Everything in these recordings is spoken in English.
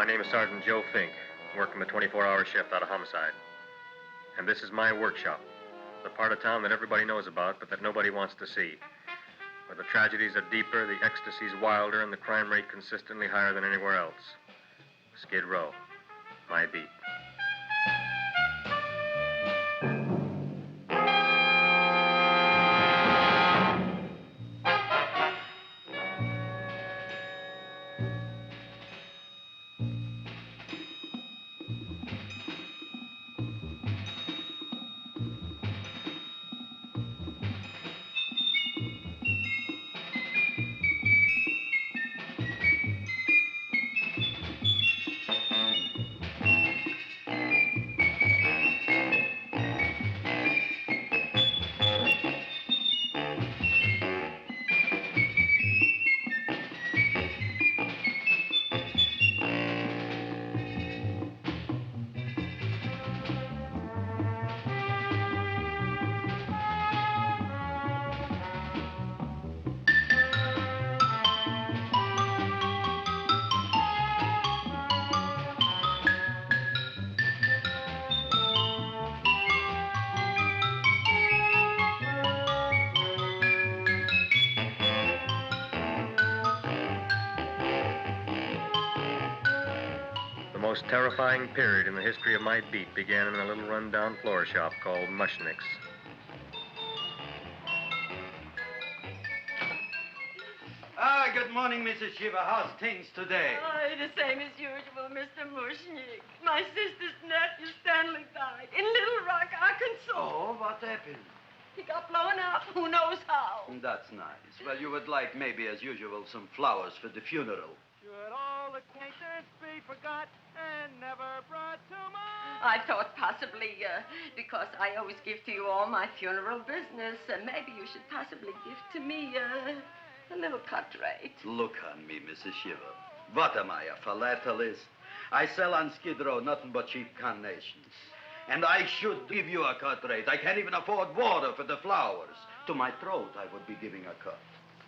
My name is Sergeant Joe Fink, working the 24-hour shift out of homicide. And this is my workshop, the part of town that everybody knows about, but that nobody wants to see. Where the tragedies are deeper, the ecstasy's wilder, and the crime rate consistently higher than anywhere else. Skid Row, my beat. The most terrifying period in the history of my beat began in a little run-down floor shop called Mushnick's. Good morning, Mrs. Shiva. How's things today? Oh, the same as usual, Mr. Mushnick. My sister's nephew, Stanley, died in Little Rock, Arkansas. Oh, what happened? He got blown up. Who knows how? That's nice. Well, you would like, maybe as usual, some flowers for the funeral. Should all acquaintance be forgot and never brought to mind? I thought possibly, because I always give to you all my funeral business, maybe you should possibly give to me, a little cut rate. Look on me, Mrs. Shiva. What am I, a philatelist? I sell on Skid Row nothing but cheap carnations. And I should give you a cut rate. I can't even afford water for the flowers. To my throat, I would be giving a cut.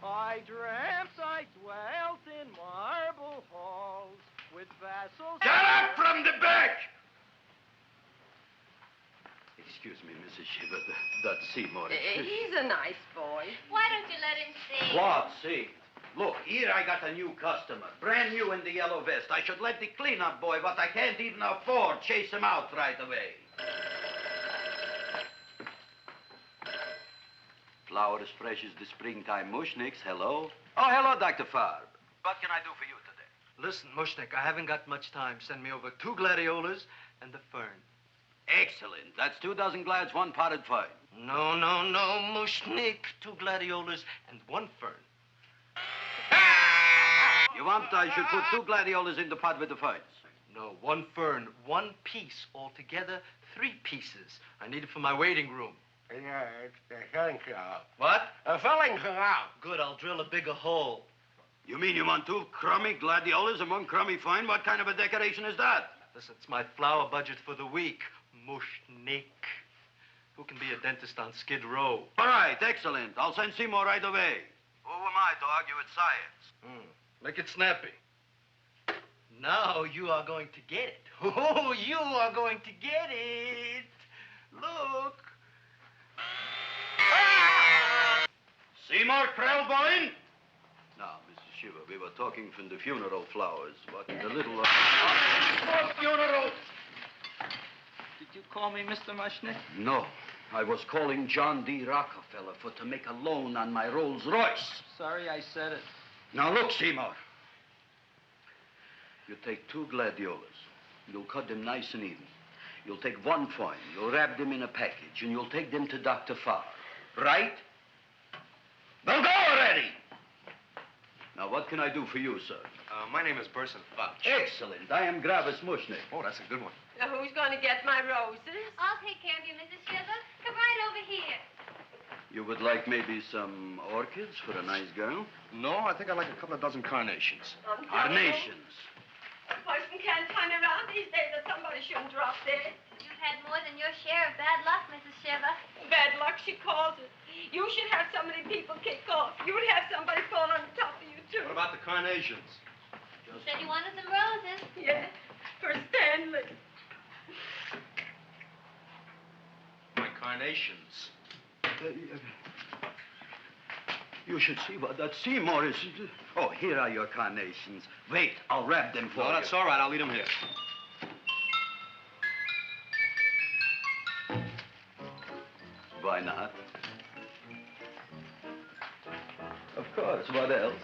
I dreamt I dwelt in marble halls with vassals... Get up from the back! Excuse me, Mrs. Shiva, that's Seymour. He's a nice boy. Why don't you let him see? What, see? Look, here I got a new customer, brand new in the yellow vest. I should let the cleanup boy, but I can't even afford, chase him out right away. Flower as fresh as the springtime Mushnicks. Hello? Oh, hello, Dr. Farb. What can I do for you today? Listen, Mushnick, I haven't got much time. Send me over 2 gladiolas and the fern. Excellent. That's 2 dozen glads, 1 potted fern. No, Mushnick. 2 gladiolas and 1 fern. You want I should put 2 gladiolas in the pot with the ferns? No, 1 fern, 1 piece. Altogether, 3 pieces. I need it for my waiting room. Yeah, it's the filling canal. What? A filling canal. Good, I'll drill a bigger hole. You mean you want 2 crummy gladiolas and 1 crummy fern? What kind of a decoration is that? Listen, it's my flower budget for the week. Mushnick. Who can be a dentist on Skid Row? All right, excellent. I'll send Seymour right away. Who am I to argue with science? Make it snappy. Now you are going to get it. Oh, you are going to get it. Look. Seymour Krelborn? Now, Mrs. Shiva, we were talking from the funeral flowers. What in the little... funeral! Did you call me Mr. Mushnick? No. I was calling John D. Rockefeller for to make a loan on my Rolls Royce. Sorry I said it. Now, look, Seymour. You take 2 gladiolas. You'll cut them nice and even. You'll take 1 fern. You'll wrap them in a package, and you'll take them to Dr. Farb. Right? Well, go already! Now, what can I do for you, sir? My name is Burson Fox. Excellent. I am Gravis Mushnick. Oh, that's a good one. Now, who's going to get my roses? I'll take care of you, Mrs. Shiva. Come right over here. You would like maybe some orchids for a nice girl? No, I think I'd like a couple of dozen carnations. Carnations. A person can't turn around these days that somebody shouldn't drop dead. You've had more than your share of bad luck, Mrs. Shiva. Bad luck, she calls it. You should have so many people kick off. You would have somebody fall on top of you, too. What about the carnations? Said you wanted some roses. Yeah, for Stanley. My carnations. You should see what that Seymour is. Oh, here are your carnations. Wait, I'll wrap them for you. No, that's all right. I'll leave them here. Why not? Of course, what else?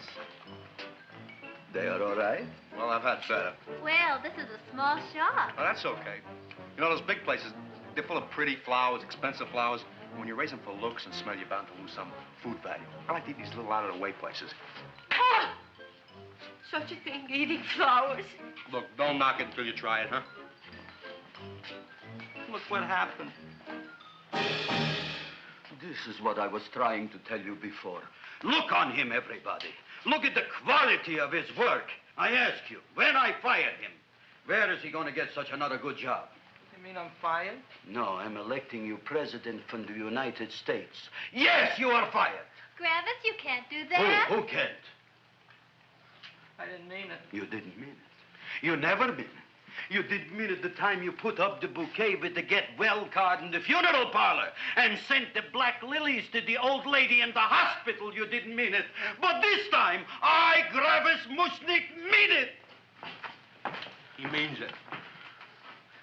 They are all right? Well, I've had better. Well, this is a small shop. Oh, that's okay. You know, those big places, they're full of pretty flowers, expensive flowers. When you raise them for looks and smell, you're bound to lose some food value. I like to eat these little out-of-the-way places. Oh! Such a thing, eating flowers. Look, don't knock it until you try it, huh? Look what happened. This is what I was trying to tell you before. Look on him, everybody. Look at the quality of his work. I ask you, when I fired him, where is he going to get such another good job? You mean I'm fired? No, I'm electing you president from the United States. Yes, you are fired. Gravis, you can't do that. Who can't? I didn't mean it. You didn't mean it. You never mean it. You didn't mean it the time you put up the bouquet with the get well card in the funeral parlor and sent the black lilies to the old lady in the hospital. You didn't mean it. But this time, I, Gravis Mushnick, mean it. He means it.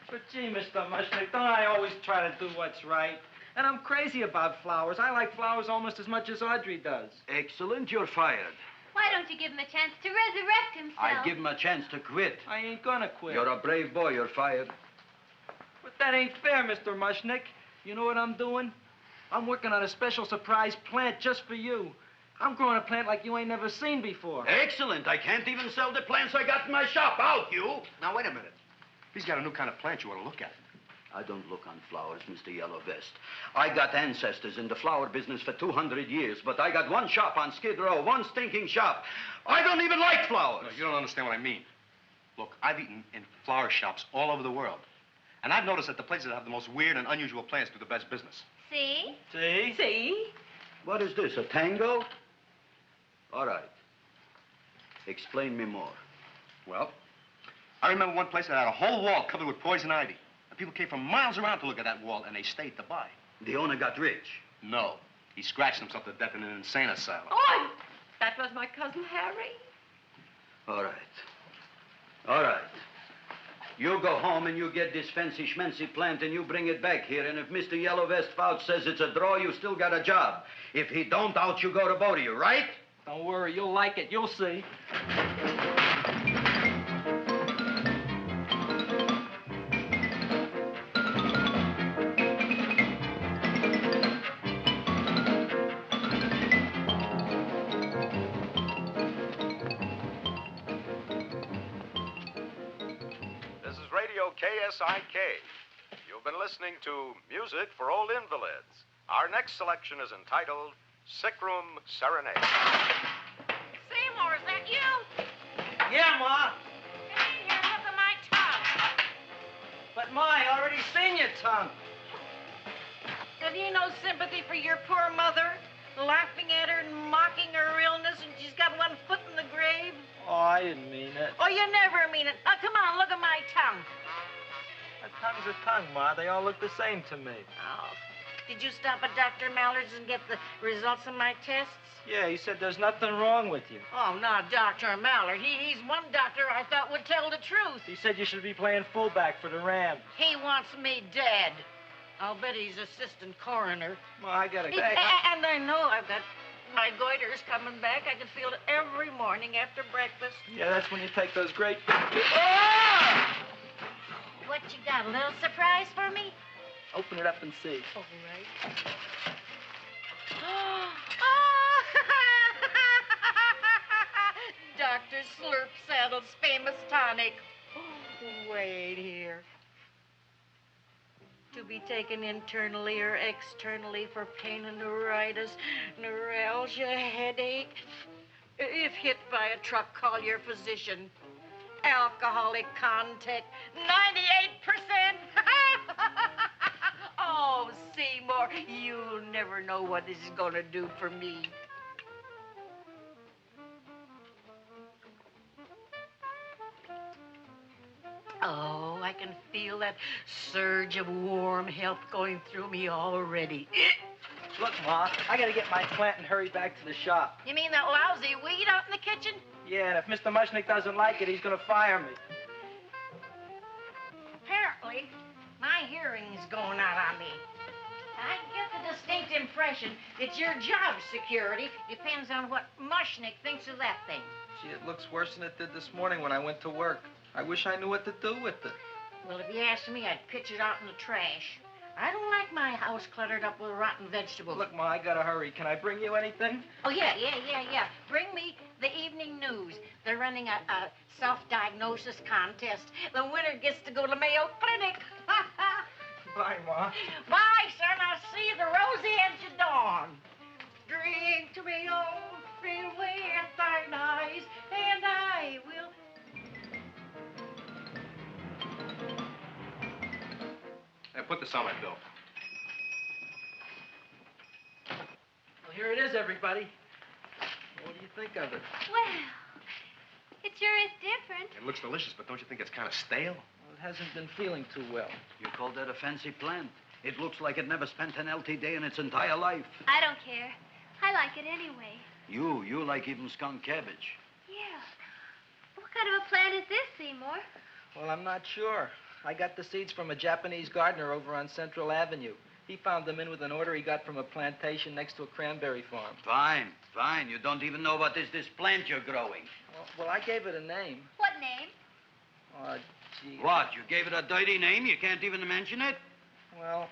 But gee, Mr. Mushnick, don't I always try to do what's right? And I'm crazy about flowers. I like flowers almost as much as Audrey does. Excellent, you're fired. Why don't you give him a chance to resurrect himself? I give him a chance to quit. I ain't gonna quit. You're a brave boy, you're fired. But that ain't fair, Mr. Mushnick. You know what I'm doing? I'm working on a special surprise plant just for you. I'm growing a plant like you ain't never seen before. Excellent. I can't even sell the plants I got in my shop. Out, you. Now, wait a minute. He's got a new kind of plant you ought to look at. I don't look on flowers, Mr. Yellow Vest. I got ancestors in the flower business for 200 years, but I got one shop on Skid Row, one stinking shop. I don't even like flowers. No, you don't understand what I mean. Look, I've eaten in flower shops all over the world. And I've noticed that the places that have the most weird and unusual plants do the best business. See? See? See? What is this, a tango? All right. Explain me more. Well, I remember one place that had a whole wall covered with poison ivy. And people came from miles around to look at that wall, and they stayed to buy. The owner got rich. No. He scratched himself to death in an insane asylum. Oh, that was my cousin Harry. All right. All right. You go home and you get this fancy schmancy plant and you bring it back here. And if Mr. Yellow Vest Fouch says it's a draw, you still got a job. If he don't, out you go to both of you, right? Don't worry, you'll like it. You'll see. KSIK. You've been listening to Music for Old Invalids. Our next selection is entitled Sickroom Serenade. Seymour, is that you? Yeah, Ma. Come in here and look at my tongue. But, Ma, I already seen your tongue. Have you no sympathy for your poor mother? Laughing at her and mocking her illness, and she's got one foot in the grave? Oh, I didn't mean it. Oh, you never mean it. Now, come on, look at my tongue. A tongue's a tongue, Ma. They all look the same to me. Oh, did you stop at Dr. Mallard's and get the results of my tests? Yeah, he said there's nothing wrong with you. Oh, not Dr. Mallard. He's one doctor I thought would tell the truth. He said you should be playing fullback for the Rams. He wants me dead. I'll bet he's assistant coroner. Ma, I gotta go. And I know I've got my goiters coming back. I can feel it every morning after breakfast. Yeah, that's when you take those great... What you got, a little surprise for me? Open it up and see. All right. Dr. Slurp Saddle's famous tonic. Wait here. To be taken internally or externally for pain and neuritis, neuralgia, headache. If hit by a truck, call your physician. Alcoholic contact, 98%. Oh, Seymour, you'll never know what this is going to do for me. feel that surge of warm health going through me already. Look, Ma, I gotta get my plant and hurry back to the shop. You mean that lousy weed out in the kitchen? Yeah, and if Mr. Mushnick doesn't like it, he's gonna fire me. Apparently, my hearing's going out on me. I get the distinct impression that your job security depends on what Mushnick thinks of that thing. Gee, it looks worse than it did this morning when I went to work. I wish I knew what to do with it. Well, if you asked me, I'd pitch it out in the trash. I don't like my house cluttered up with rotten vegetables. Look, Ma, I gotta hurry. Can I bring you anything? Oh, yeah. Bring me the evening news. They're running a self-diagnosis contest. The winner gets to go to Mayo Clinic. Bye, Ma. Bye, son. I'll see you the rosy edge of dawn. Drink to me, old, feel away at thine eyes, and I will... Hey, put this on my bill. Well, here it is, everybody. What do you think of it? Well, it sure is different. It looks delicious, but don't you think it's kind of stale? Well, it hasn't been feeling too well. You call that a fancy plant? It looks like it never spent an LT day in its entire life. I don't care. I like it anyway. You like even skunk cabbage. Yeah. What kind of a plant is this, Seymour? Well, I'm not sure. I got the seeds from a Japanese gardener over on Central Avenue. He found them in with an order he got from a plantation next to a cranberry farm. Fine. You don't even know what is this plant you're growing. Well, I gave it a name. What name? Oh, gee. What, you gave it a dirty name? You can't even mention it? Well,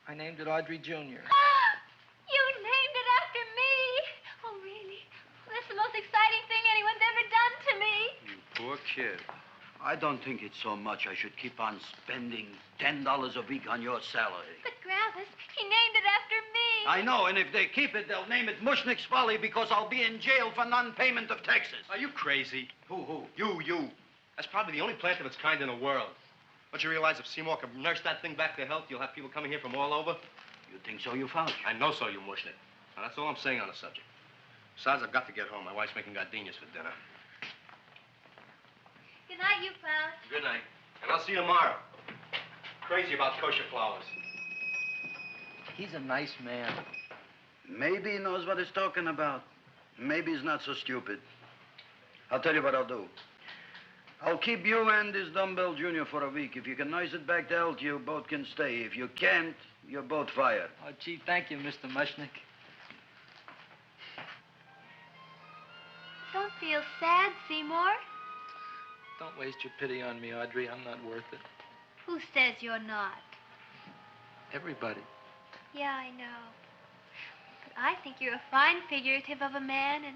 I named it Audrey Jr. You named it after me. Oh, really? Well, that's the most exciting thing anyone's ever done to me. You poor kid. I don't think it's so much I should keep on spending $10 a week on your salary. But Gravis, he named it after me. I know, and if they keep it, they'll name it Mushnick's Folly because I'll be in jail for non-payment of taxes. Are you crazy? Who? You. That's probably the only plant of its kind in the world. Don't you realize if Seymour can nurse that thing back to health, you'll have people coming here from all over? You think so, you found? I know so, you Mushnick. Now, that's all I'm saying on the subject. Besides, I've got to get home. My wife's making gardenias for dinner. Good night, you pal. Good night. And I'll see you tomorrow. Crazy about kosher flowers. He's a nice man. Maybe he knows what he's talking about. Maybe he's not so stupid. I'll tell you what I'll do. I'll keep you and this dumbbell junior for a week. If you can nurse it back to health, you both can stay. If you can't, you're both fired. Oh, gee, thank you, Mr. Mushnick. Don't feel sad, Seymour. Don't waste your pity on me, Audrey. I'm not worth it. Who says you're not? Everybody. Yeah, I know. But I think you're a fine figurative of a man, and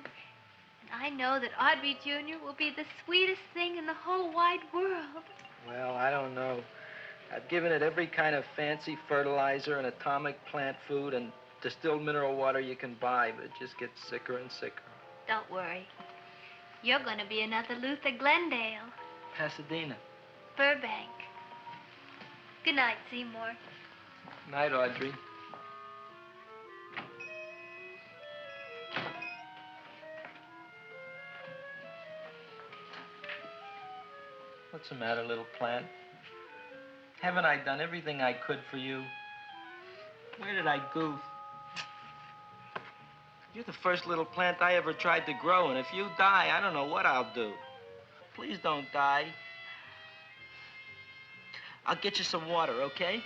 I know that Audrey Jr. will be the sweetest thing in the whole wide world. Well, I don't know. I've given it every kind of fancy fertilizer and atomic plant food and distilled mineral water you can buy, but it just gets sicker and sicker. Don't worry. You're going to be another Luther Glendale. Pasadena. Burbank. Good night, Seymour. Night, Audrey. What's the matter, little plant? Haven't I done everything I could for you? Where did I goof? You're the first little plant I ever tried to grow, and if you die, I don't know what I'll do. Please don't die. I'll get you some water, okay?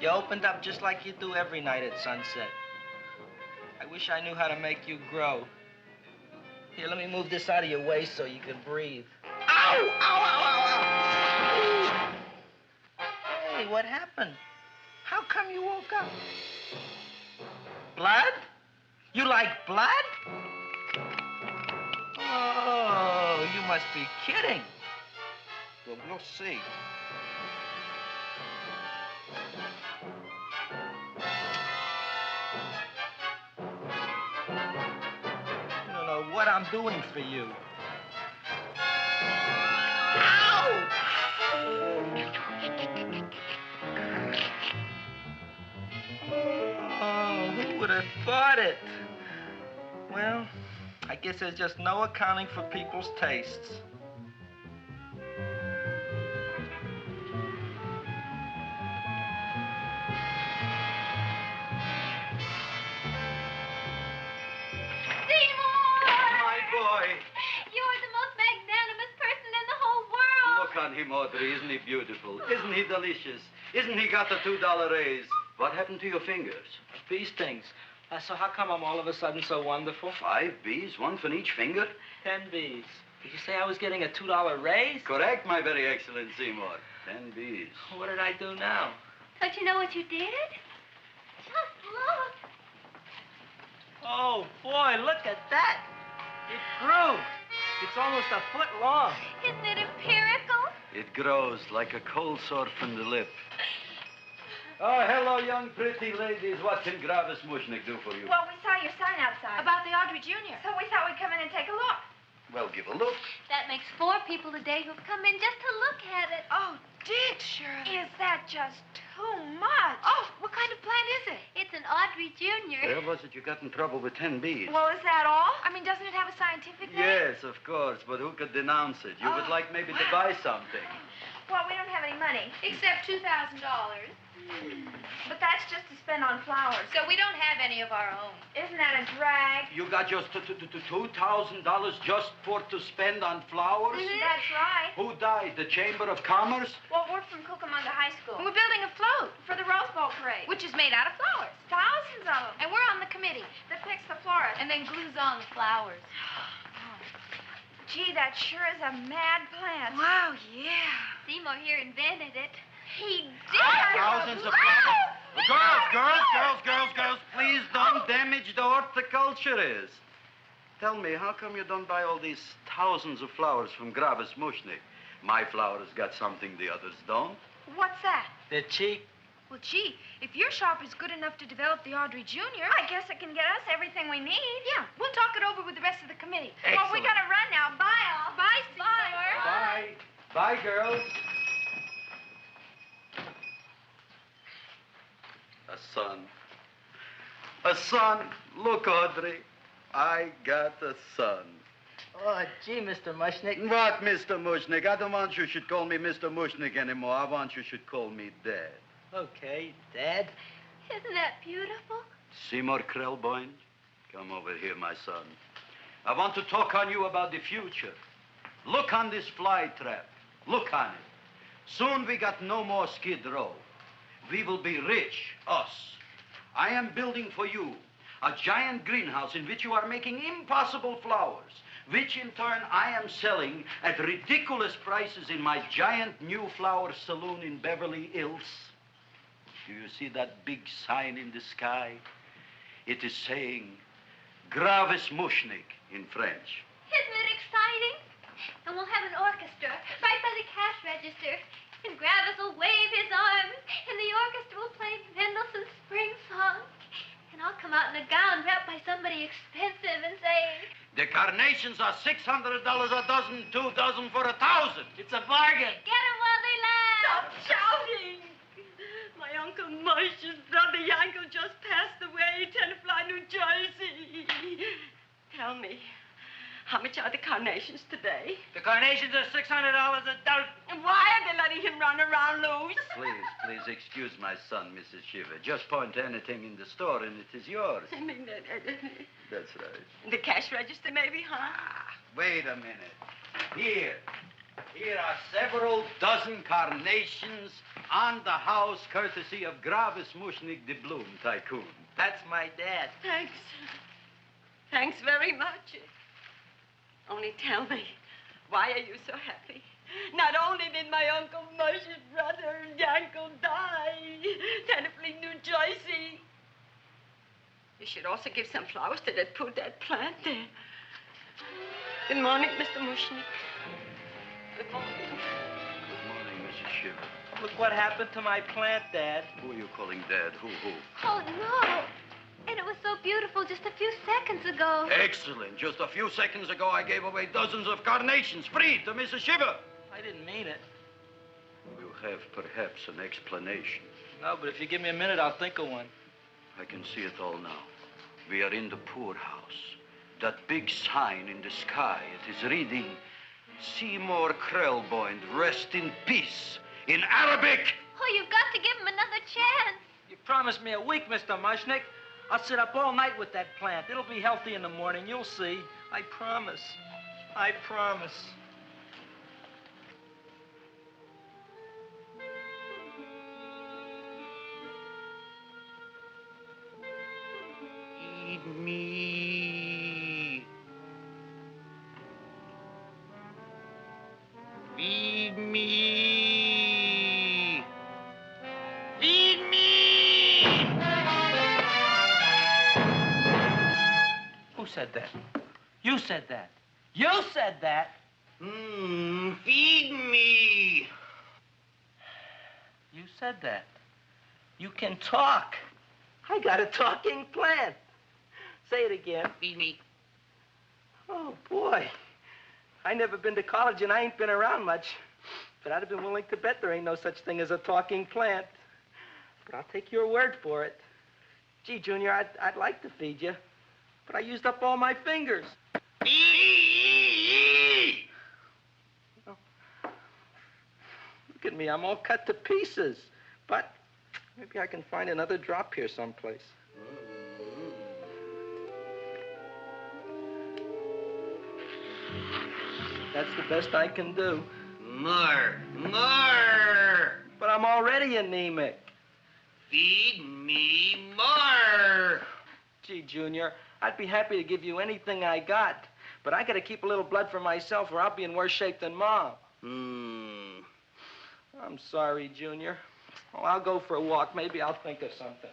You opened up just like you do every night at sunset. I wish I knew how to make you grow. Here, let me move this out of your way so you can breathe. Ow! Ow, ow, ow, ow! Hey, what happened? How come you woke up? Blood? You like blood? Oh, you must be kidding. Well, we'll see. What I'm doing for you. Who would have thought it? Well, I guess there's just no accounting for people's tastes. My boy. You're the most magnanimous person in the whole world. Look on him, Audrey. Isn't he beautiful? Isn't he delicious? Isn't he got the $2 raise? What happened to your fingers? Bee stings. So how come I'm all of a sudden so wonderful? 5 bees, one for each finger? 10 bees. Did you say I was getting a $2 raise? Correct, my very excellent Seymour. 10 bees. What did I do now? Don't you know what you did? Just look. Oh, boy, look at that. It grew. It's almost a foot long. Isn't it empirical? It grows like a cold sore from the lip. Oh, hello, young pretty ladies. What can Gravis Mushnick do for you? Well, we saw your sign outside. About the Audrey Jr. So we thought we'd come in and take a look. Well, give a look. That makes 4 people today who've come in just to look at it. Oh, Dick, Shirley. Is that just too much? Oh, what kind of plant is it? It's an Audrey Jr. Where was it you got in trouble with 10 bees? Well, is that all? I mean, doesn't it have a scientific name? Yes, of course, but who could denounce it? You would like maybe to buy something. Well, we don't have any money. Except $2,000. But that's just to spend on flowers. So we don't have any of our own. Isn't that a drag? You got just $2,000 just to spend on flowers? That's right. Who died? The Chamber of Commerce? Well, we're from Cucamonga High School. And we're building a float for the Rose Bowl parade. Which is made out of flowers. Thousands of them. And we're on the committee that picks the florist. And then glues on the flowers. Gee, that sure is a mad plant. Wow, yeah. Seymour here invented it. He did. Thousands of flowers. Girls, please don't damage the horticulturist. Tell me, how come you don't buy all these thousands of flowers from Gravis Mushnick? My flowers got something the others don't. What's that? They're cheap. Well, gee, if your shop is good enough to develop the Audrey Jr., I guess it can get us everything we need. Yeah, we'll talk it over with the rest of the committee. Excellent. Well, we gotta run now. Bye, all. Bye, Seymour. Bye. Bye, girls. A son. A son. Look, Audrey. I got a son. Oh, gee, Mr. Mushnick. What, Mr. Mushnick? I don't want you should call me Mr. Mushnick anymore. I want you should call me Dad. Okay, Dad. Isn't that beautiful? Seymour Krelborn, come over here, my son. I want to talk on you about the future. Look on this fly trap. Look on it. Soon we got no more Skid Row. We will be rich, us. I am building for you a giant greenhouse in which you are making impossible flowers, which in turn I am selling at ridiculous prices in my giant new flower saloon in Beverly Hills. Do you see that big sign in the sky? It is saying Gravis Mushnick in French. Isn't it exciting? And we'll have an orchestra right by the cash register. And Gravis will wave his arms. And the orchestra will play Mendelssohn's Spring Song. And I'll come out in a gown wrapped by somebody expensive and say... The carnations are $600 a dozen, 2 dozen for 1,000. It's a bargain. Get 'em while they last. Stop shouting. My Uncle Mosh's brother Yankel just passed away, Tenafly, New Jersey. Tell me, how much are the carnations today? The carnations are $600 a dozen. And why are they letting him run around loose? Please excuse my son, Mrs. Shiver. Just point to anything in the store and it is yours. I mean, That's right. the cash register maybe, huh? Wait a minute. Here are several dozen carnations on the house courtesy of Gravis Mushnick, the Bloom Tycoon. That's my dad. Thanks. Thanks very much. Only tell me, why are you so happy? Not only did my Uncle Mosh's brother Yankel die, Tenafly, New Jersey, you should also give some flowers to that poor dead plant there. Good morning, Mr. Mushnick. Good morning. Good morning, Mrs. Shiver. Look what happened to my plant, Dad. Who are you calling Dad? Who? Oh, no. And it was so beautiful just a few seconds ago. Excellent. Just a few seconds ago, I gave away dozens of carnations free to Mrs. Shiver. I didn't mean it. You have perhaps an explanation. No, but if you give me a minute, I'll think of one. I can see it all now. We are in the poorhouse. That big sign in the sky, it is reading, Seymour Krelborn, rest in peace, in Arabic. Oh, you've got to give him another chance. You promised me a week, Mr. Mushnick. I'll sit up all night with that plant. It'll be healthy in the morning. You'll see. I promise. I promise. Feed me. Feed me. Feed me. Who said that? You said that. You said that. Feed me. You said that. You can talk. I got a talking plant. Say it again. Feed me. Oh, boy. I never been to college and I ain't been around much. But I'd have been willing to bet there ain't no such thing as a talking plant. But I'll take your word for it. Gee, Junior, I'd like to feed you. But I used up all my fingers. Oh. Look at me, I'm all cut to pieces. But maybe I can find another drop here someplace. That's the best I can do. More. But I'm already anemic. Feed me more. Gee, Junior, I'd be happy to give you anything I got. But I gotta keep a little blood for myself or I'll be in worse shape than Mom. I'm sorry, Junior. Oh, I'll go for a walk. Maybe I'll think of something.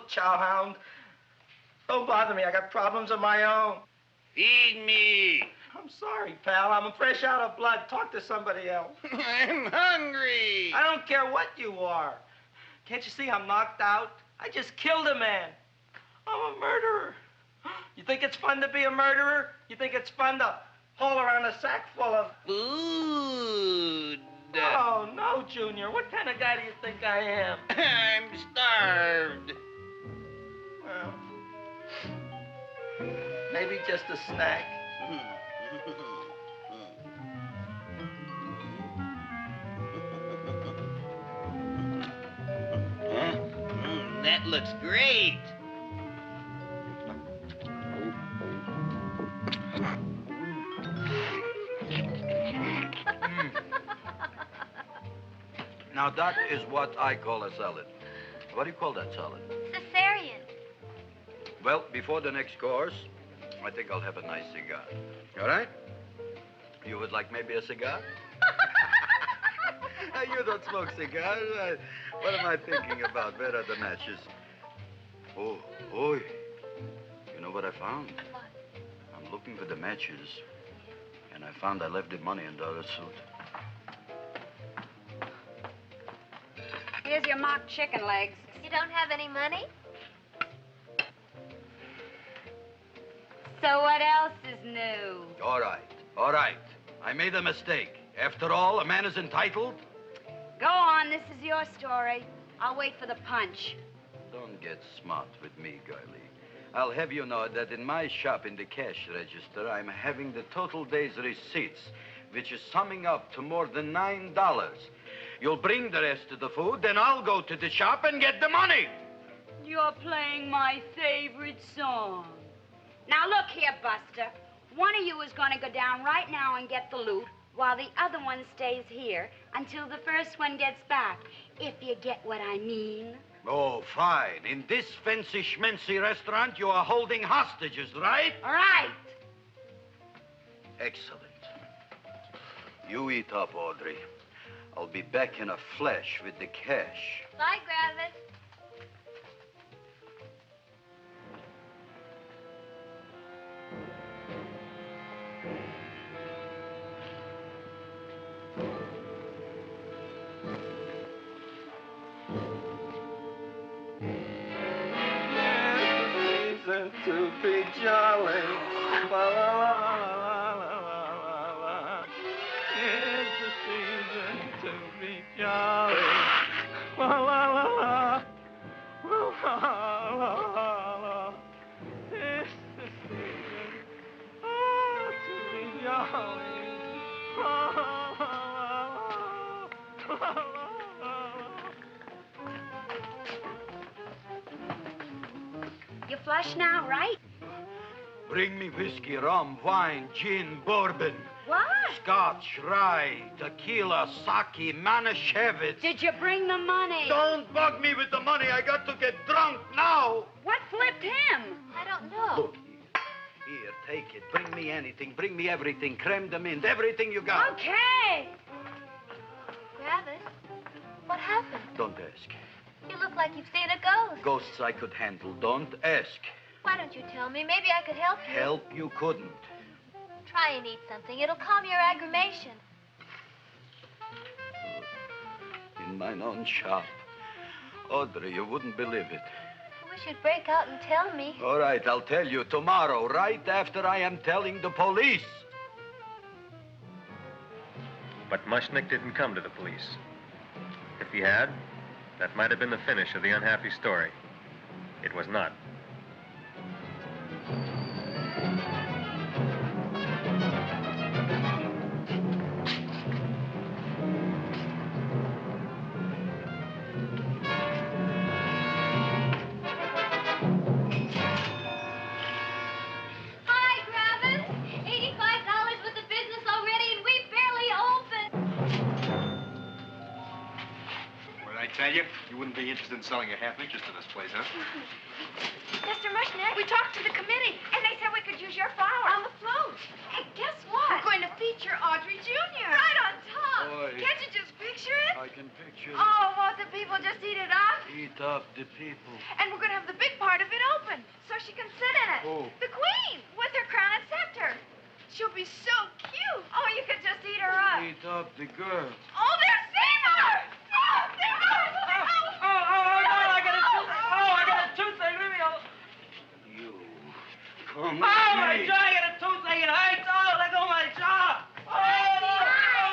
Chowhound. Don't bother me. I got problems of my own. Feed me. I'm sorry, pal. I'm fresh out of blood. Talk to somebody else. I'm hungry. I don't care what you are. Can't you see I'm knocked out? I just killed a man. I'm a murderer. You think it's fun to be a murderer? You think it's fun to haul around a sack full of... Food. Oh, no, Junior. What kind of guy do you think I am? I'm starved. Well, maybe just a snack. That looks great. Now, that is what I call a salad. What do you call that salad? Cesarean. Well, before the next course, I think I'll have a nice cigar. All right? You would like maybe a cigar? You don't smoke cigars. What am I thinking about? Where are the matches? Oh, oi. You know what I found? What? I'm looking for the matches, and I found I left the money in the other suit. Here's your mock chicken legs. You don't have any money? So what else is new? All right. I made a mistake. After all, a man is entitled. Go on, this is your story. I'll wait for the punch. Don't get smart with me, girlie. I'll have you know that in my shop in the cash register, I'm having the total day's receipts, which is summing up to more than $9. You'll bring the rest of the food, then I'll go to the shop and get the money. You're playing my favorite song. Now look here, Buster. One of you is going to go down right now and get the loot, while the other one stays here until the first one gets back, if you get what I mean. Oh, fine. In this fancy schmancy restaurant, you are holding hostages, right? All right. Excellent. You eat up, Audrey. I'll be back in a flash with the cash. Bye, Gravis. To be jolly. La, la, la, la, la, la, la. It's the season to be jolly. La, la, la, la. La, la, la, la. It's the season to be jolly. La, la, la, la, la, la. You flush now, right? Bring me whiskey, rum, wine, gin, bourbon. What? Scotch, rye, tequila, sake, Manischewitz. Did you bring the money? Don't bug me with the money. I got to get drunk now. What flipped him? I don't know. Look, here, take it. Bring me anything. Bring me everything. Creme de mint, everything you got. Okay. Gravis, what happened? Don't ask. You look like you've seen a ghost. Ghosts I could handle. Don't ask. Why don't you tell me? Maybe I could help you. Help you couldn't. Try and eat something. It'll calm your aggravation. In mine own shop. Audrey, you wouldn't believe it. I wish you'd break out and tell me. All right, I'll tell you tomorrow, right after I am telling the police. But Mushnick didn't come to the police. If he had, that might have been the finish of the unhappy story. It was not. Hi, Gravis. $85 worth of business already, and we barely opened. What did I tell you? You wouldn't be interested in selling a half interest in this place, huh? Mr. Mushnick, we talked to the committee, and they said we could use your flower on the float. Hey, guess what? We're going to feature Audrey Jr. Right on top. Boy. Can't you just picture it? I can picture Oh, won't the people just eat it up? Eat up the people. And we're going to have the big part of it open, so she can sit in it. Oh. The queen, with her crown and scepter. She'll be so cute. Oh, you could just eat her up. Eat up the girl. Oh, there's Seymour! Oh, Seymour! I got a toothache. Leave me alone. You. Come Oh, my jaw! I got a toothache. It hurts. Oh, let go of my jaw. Oh,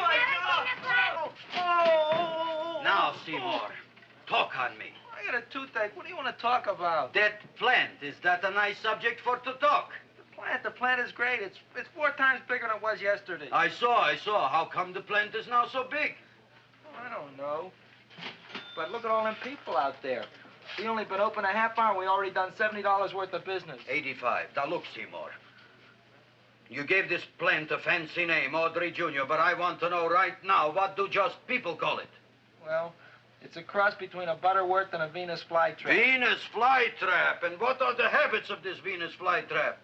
my jaw. Oh. Now, Seymour, talk on me. I got a toothache. What do you want to talk about? That plant, is that a nice subject for to talk? The plant is great. It's 4 times bigger than it was yesterday. I saw. How come the plant is now so big? Oh, I don't know. But look at all them people out there. We only been open a half hour. We already done $70 worth of business. 85. Now, look, Seymour. You gave this plant a fancy name, Audrey Jr., but I want to know right now, what do just people call it? Well, it's a cross between a butterworth and a Venus flytrap. Venus flytrap. And what are the habits of this Venus flytrap?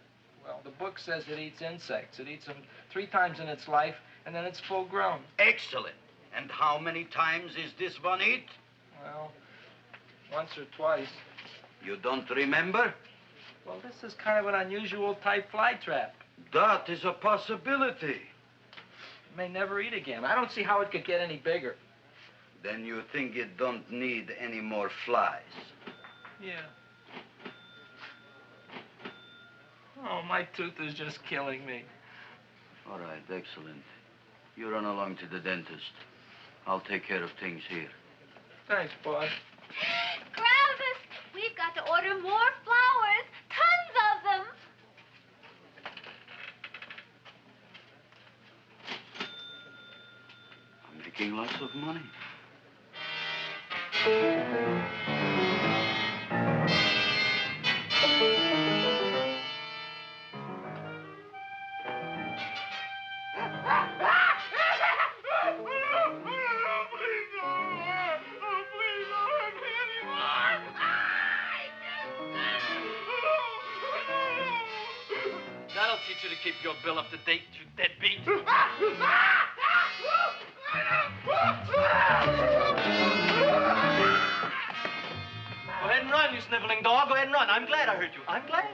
Well, the book says it eats insects. It eats them 3 times in its life, and then it's full grown. Excellent. And how many times is this one eat? Well, once or twice. You don't remember? Well, this is kind of an unusual type flytrap. That is a possibility. It may never eat again. I don't see how it could get any bigger. Then you think it don't need any more flies? Yeah. Oh, my tooth is just killing me. All right, excellent. You run along to the dentist. I'll take care of things here. Thanks, boss. Gravis, we've got to order more flowers. Tons of them. I'm making lots of money. That'll teach you to keep your bill up to date, you deadbeat. Go ahead and run, you sniveling dog. Go ahead and run. I'm glad I heard you. I'm glad.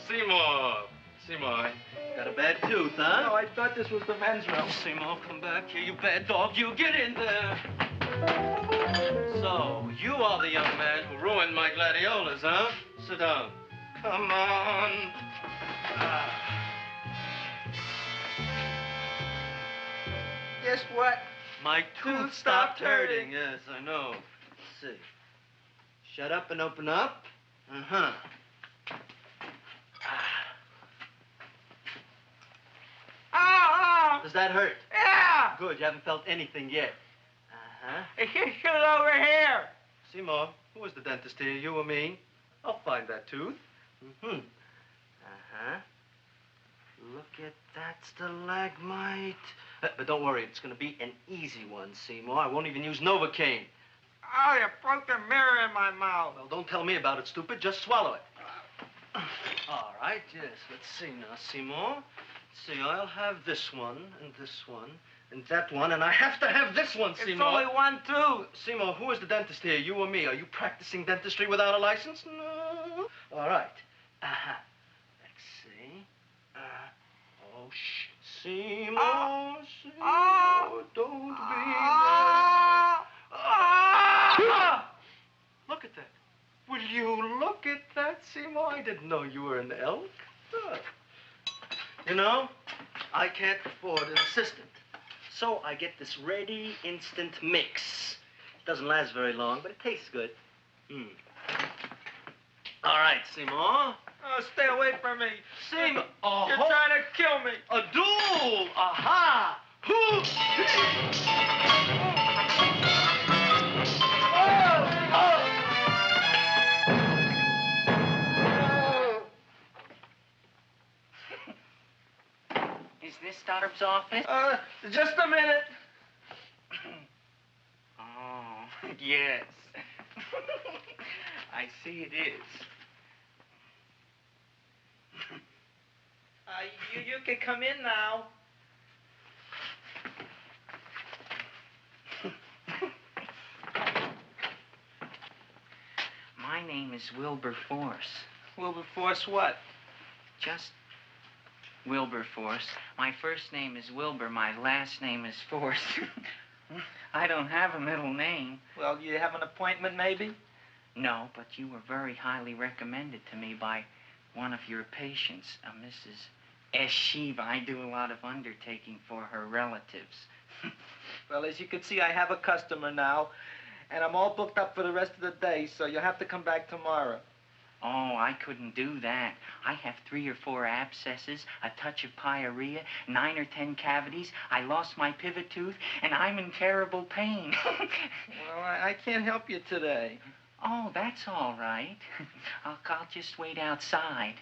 Seymour, got a bad tooth, huh? No, I thought this was the men's room. Seymour, come back here, you bad dog. You get in there. So, you are the young man who ruined my gladiolas, huh? Sit down. Come on. Guess what? My tooth stopped hurting. Yes, I know. Let's see. Shut up and open up. Uh-huh. Oh! Does that hurt? Yeah! Good, you haven't felt anything yet. Uh-huh. It's just over here. Seymour, who is the dentist here, you or me? I'll find that tooth. Mm-hmm. Uh-huh. Look at that stalagmite. But don't worry, it's going to be an easy one, Seymour. I won't even use Novocaine. Oh, you broke the mirror in my mouth. Well, don't tell me about it, stupid. Just swallow it. All right, yes. Let's see now, Seymour. Let's see, I'll have this one, and that one, and I have to have this one, Seymour. It's only one tooth. Seymour, who is the dentist here, you or me? Are you practicing dentistry without a license? No. All right. Uh-huh. Let's see. Oh, shh. Seymour, Seymour, don't be mad. Look at that. Will you look at that, Seymour? I didn't know you were an elk. You know, I can't afford an assistant. So I get this ready instant mix. It doesn't last very long, but it tastes good. All right, Seymour. Oh, stay away from me. Seymour. You're trying to kill me. A duel. Aha. Is this Farb's office? Just a minute. Oh, yes. I see it is. You can come in now. My name is Wilbur Force. Wilberforce what? Just Wilberforce. My first name is Wilbur. My last name is Force. I don't have a middle name. Well, you have an appointment, maybe? No, but you were very highly recommended to me by one of your patients, a Mrs. S. Shiva. I do a lot of undertaking for her relatives. Well, as you can see, I have a customer now, and I'm all booked up for the rest of the day, so you'll have to come back tomorrow. Oh, I couldn't do that. I have 3 or 4 abscesses, a touch of pyorrhea, 9 or 10 cavities. I lost my pivot tooth, and I'm in terrible pain. Well, I can't help you today. Oh, that's all right. I'll just wait outside.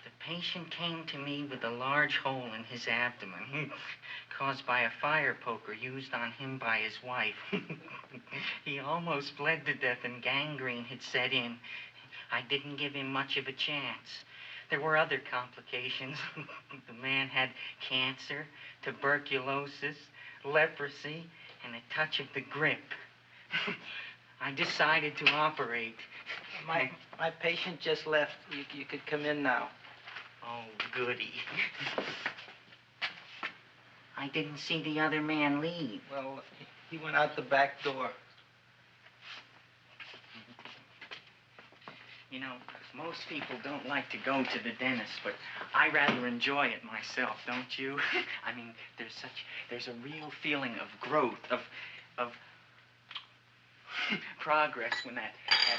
The patient came to me with a large hole in his abdomen caused by a fire poker used on him by his wife. He almost bled to death and gangrene had set in. I didn't give him much of a chance. There were other complications. The man had cancer, tuberculosis, leprosy, and a touch of the grip. I decided to operate. My patient just left. You could come in now. Oh, goody. I didn't see the other man leave. Well, he went out the back door. You know, most people don't like to go to the dentist, but I rather enjoy it myself, don't you? I mean, there's a real feeling of growth, of progress when that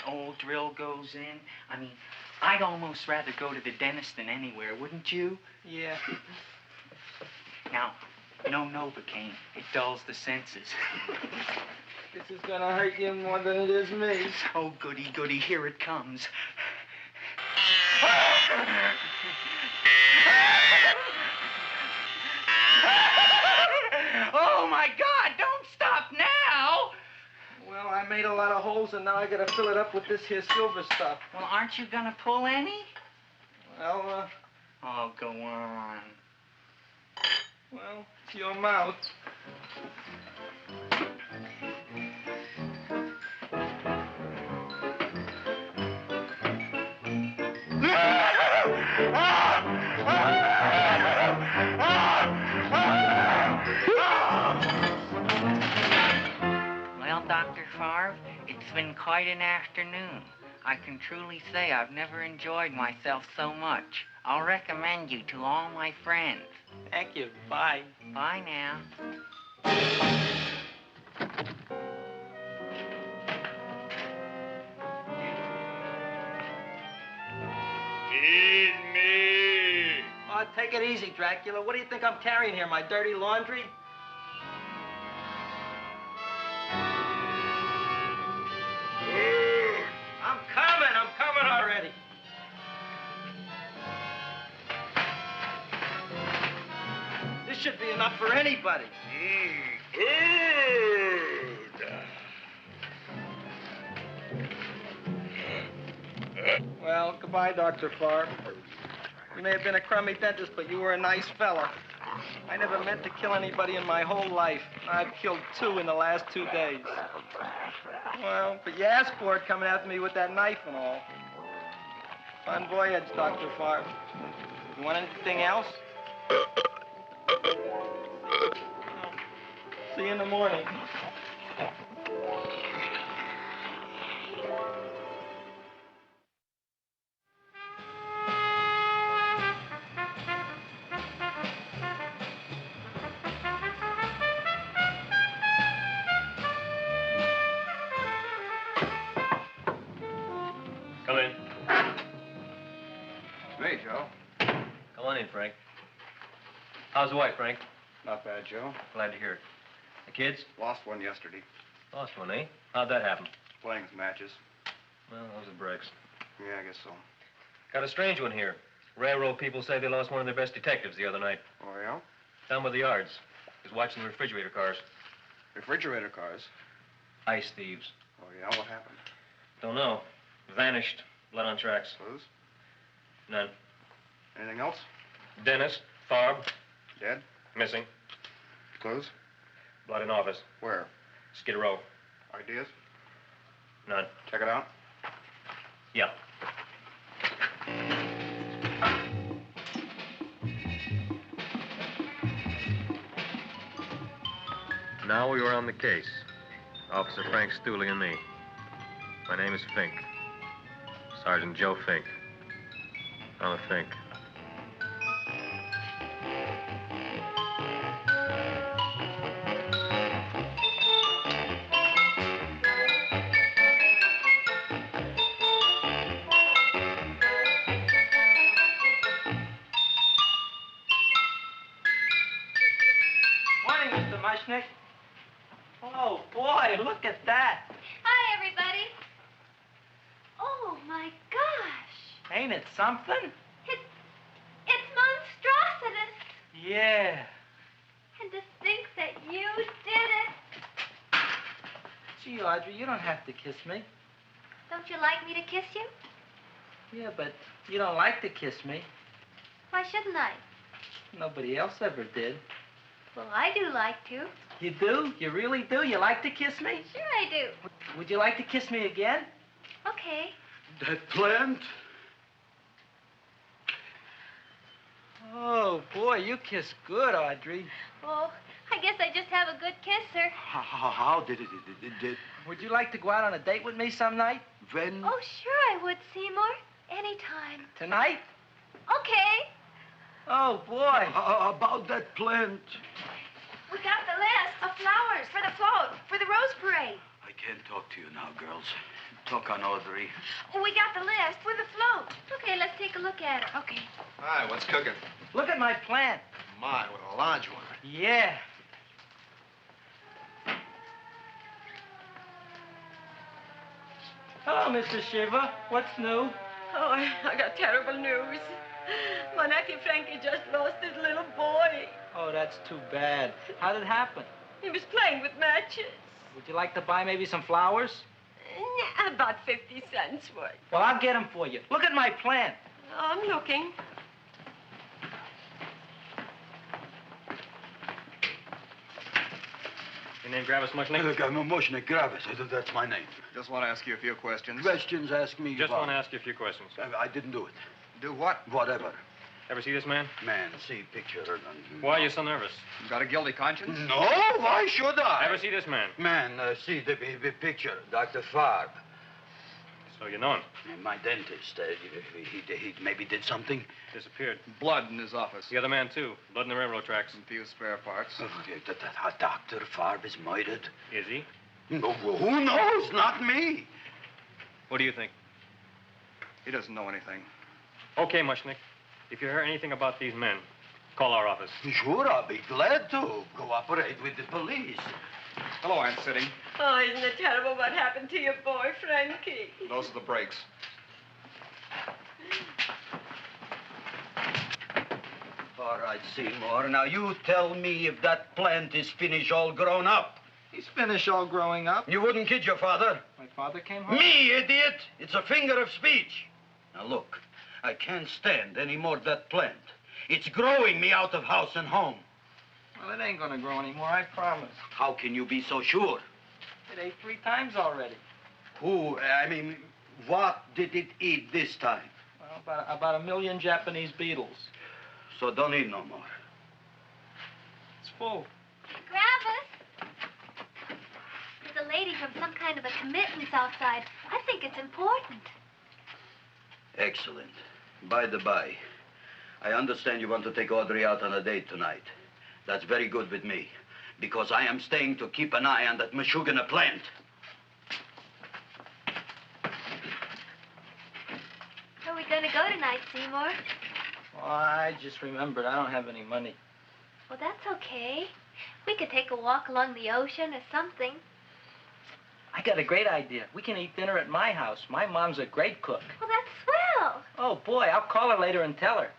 old drill goes in. I mean, I'd almost rather go to the dentist than anywhere, wouldn't you? Yeah. Now, no Novocaine. It dulls the senses. This is gonna hurt you more than it is me. Oh, goody, goody, here it comes. Oh, my God, don't stop now! Well, I made a lot of holes, and now I gotta fill it up with this here silver stuff. Well, aren't you gonna pull any? Well, Oh, go on. Well, it's your mouth. Well, Dr. Farb, it's been quite an afternoon. I can truly say I've never enjoyed myself so much. I'll recommend you to all my friends. Thank you. Bye. Bye now. Feed me. Oh, take it easy, Dracula. What do you think I'm carrying here, my dirty laundry? I'm coming already. This should be enough for anybody. Well, goodbye, Dr. Farb. You may have been a crummy dentist, but you were a nice fella. I never meant to kill anybody in my whole life. I've killed 2 in the last 2 days. Well, but you asked for it coming after me with that knife and all. Fun voyage, Dr. Farb. You want anything else? See you in the morning. Come in. Hey, Joe. Come on in, Frank. How's the wife, Frank? Not bad, Joe. Glad to hear it. The kids? Lost one yesterday. Lost one, eh? How'd that happen? Playing with matches. Well, those are breaks. Yeah, I guess so. Got a strange one here. Railroad people say they lost one of their best detectives the other night. Oh, yeah? Down by the yards. He was watching the refrigerator cars. Refrigerator cars? Ice thieves. Oh, yeah? What happened? Don't know. Vanished. Blood on tracks. Clues? None. Anything else? Dennis, Farb, Dead? missing. Clues? Blood in office. Where? Skid Row. Ideas? None. Check it out. Yeah. Now we were on the case. Officer Frank Stooley and me. My name is Fink. Sergeant Joe Fink. I'm a Fink. Morning, Mr. Mushnick. Oh, boy, look at that. Hi, everybody. Oh, my gosh. Ain't it something? It's monstrositous. Yeah. And to think that you did it. Gee, Audrey, you don't have to kiss me. Don't you like me to kiss you? Yeah, but you don't like to kiss me. Why shouldn't I? Nobody else ever did. Well, I do like to. You do? You really do? You like to kiss me? Sure I do. Would you like to kiss me again? Okay. That plant? Oh, boy, you kiss good, Audrey. Oh, I guess I just have a good kisser. How did it? Would you like to go out on a date with me some night? When? Oh, sure I would, Seymour. Anytime. Tonight? Okay. Oh, boy. About that plant. We got the list of flowers for the float, for the rose parade. I can't talk to you now, girls. Talk on Audrey. We got the list for the float. Okay, let's take a look at it. Okay. Hi, what's cooking? Look at my plant. My, what a large one. Yeah. Hello, Mr. Shiva. What's new? Oh, I got terrible news. My nephew Frankie just lost his little boy. Oh, that's too bad. How did it happen? He was playing with matches. Would you like to buy maybe some flowers? About 50 cents worth. Well, I'll get them for you. Look at my plant. I'm looking. Your name Gravis Mushnick? Look, I'm a Mushnick, Gravis. That's my name. Just want to ask you a few questions. Questions, ask me. Just want to ask you a few questions. I didn't do it. Do what? Whatever. Ever see this man? Man, see picture. Why are you so nervous? You got a guilty conscience? No, why should I? Ever see this man? Man, see the picture. Dr. Farb. So you know him? My dentist. He maybe did something. Disappeared. Blood in his office. The other man, too. Blood in the railroad tracks. Some few spare parts. Dr. Farb is murdered. Is he? No, who knows? Not me. What do you think? He doesn't know anything. Okay, Mushnick. If you hear anything about these men, call our office. Sure, I'll be glad to cooperate with the police. Hello, Aunt Sitting. Oh, isn't it terrible what happened to your boy, Frankie? Those are the brakes. All right, Seymour. Now, you tell me if that plant is finished all grown up. He's finished all growing up. You wouldn't kid your father? My father came home? Me, idiot! It's a finger of speech. Now, look, I can't stand any more of that plant. It's growing me out of house and home. Well, it ain't gonna grow anymore, I promise. How can you be so sure? It ate 3 times already. What did it eat this time? Well, about 1 million Japanese beetles. So don't eat no more. It's full. Gravis! There's a lady from some kind of a committance outside. I think it's important. Excellent. By the by, I understand you want to take Audrey out on a date tonight. That's very good with me, because I am staying to keep an eye on that Meshuggah plant. Where are we going to go tonight, Seymour? Well, I just remembered I don't have any money. Well, that's okay. We could take a walk along the ocean or something. I got a great idea. We can eat dinner at my house. My mom's a great cook. Well, that's swell. Oh, boy, I'll call her later and tell her.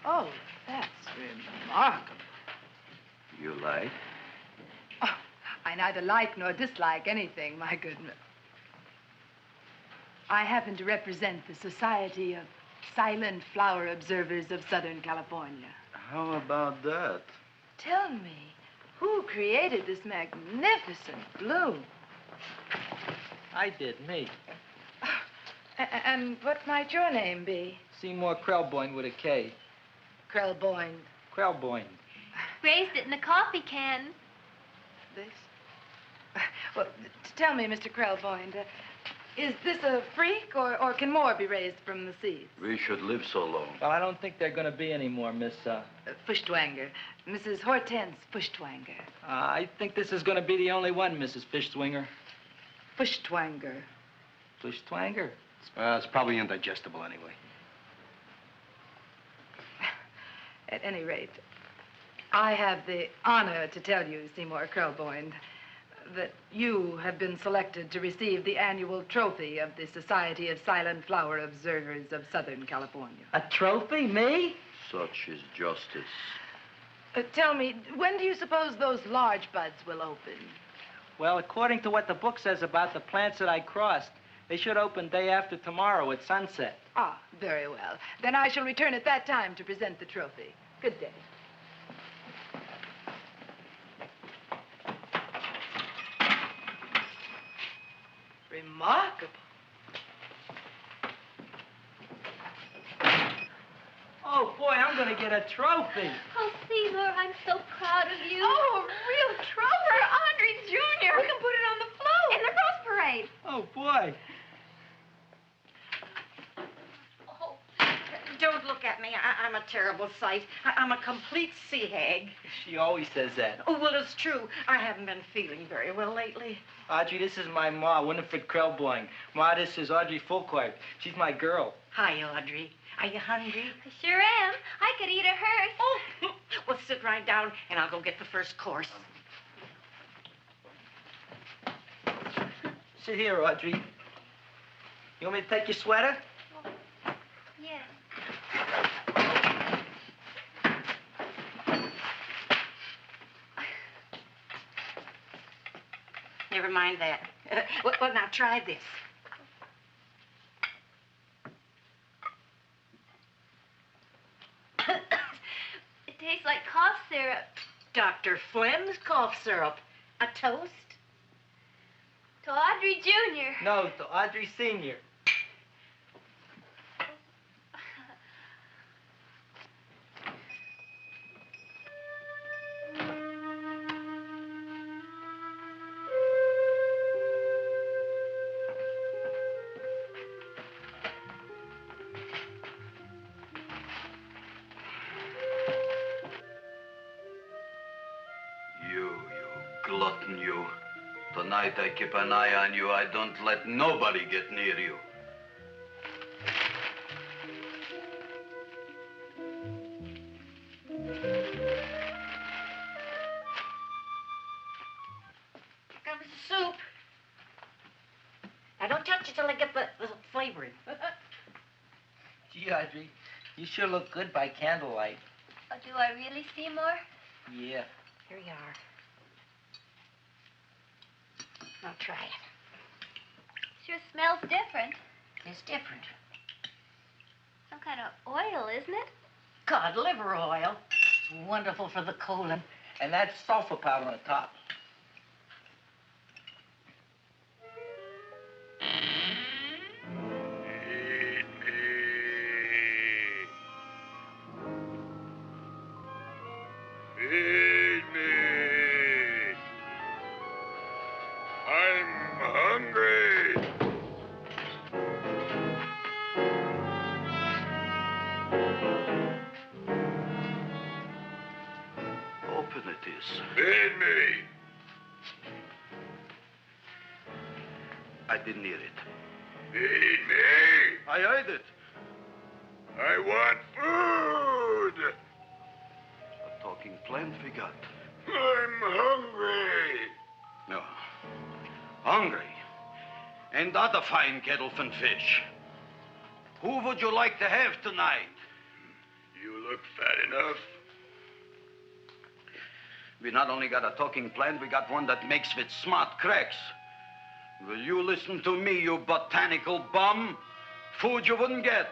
Oh, that's remarkable. You like? Oh, I neither like nor dislike anything, my goodness. I happen to represent the Society of Silent Flower Observers of Southern California. How about that? Tell me, who created this magnificent bloom? I did, me. And what might your name be? Seymour Krelborn with a K. Krelborn. Krelborn. Raised it in a coffee can. This? Well, tell me, Mr. Krelborn, is this a freak, or can more be raised from the seeds? We should live so long. Well, I don't think there are going to be any more, Miss, Fuschtwanger. Mrs. Hortense Fuschtwanger. I think this is going to be the only one, Mrs. Fishswinger. Fuschtwanger. Fuschtwanger? It's probably indigestible anyway. At any rate, I have the honor to tell you, Seymour Krelborn, that you have been selected to receive the annual trophy of the Society of Silent Flower Observers of Southern California. A trophy? Me? Such is justice. Tell me, when do you suppose those large buds will open? Well, according to what the book says about the plants that I crossed, they should open day after tomorrow at sunset. Ah, very well. Then I shall return at that time to present the trophy. Good day. Remarkable. Oh, boy, I'm going to get a trophy. Oh, Seymour, I'm so proud of you. Oh, a real trophy for Audrey Jr. We can put it on the float. In the Rose Parade. Oh, boy. Don't look at me. I'm a terrible sight. I'm a complete sea hag. She always says that. Oh, well, it's true. I haven't been feeling very well lately. Audrey, this is my ma, Winifred Krelborn. Ma, this is Audrey Fulquard. She's my girl. Hi, Audrey. Are you hungry? I sure am. I could eat a hearse. Oh, well, sit right down, and I'll go get the first course. Sit here, Audrey. You want me to take your sweater? Yes. Never mind that. Well, now try this. It tastes like cough syrup. Dr. Flynn's cough syrup. A toast? To Audrey Jr. No, to Audrey Sr. You glutton, you. Tonight I keep an eye on you. I don't let nobody get near you. Here comes the soup. Now, don't touch it till I get the flavoring. Gee, Audrey, you sure look good by candlelight. Oh, do I really, Seymour? Yeah. Here you are. Now try it. Sure smells different. It's different. Some kind of oil, isn't it? Cod liver oil. It's wonderful for the colon. And that's sulfur powder on the top. Feed me. I'm hungry. Open it is. Feed me. I didn't hear it. Feed me. I heard it. I want food. A talking plant we got. I'm hungry. No. Hungry. And other fine kettlefen fish. Who would you like to have tonight? You look fat enough. We not only got a talking plant, we got one that makes with smart cracks. Will you listen to me, you botanical bum? Food you wouldn't get.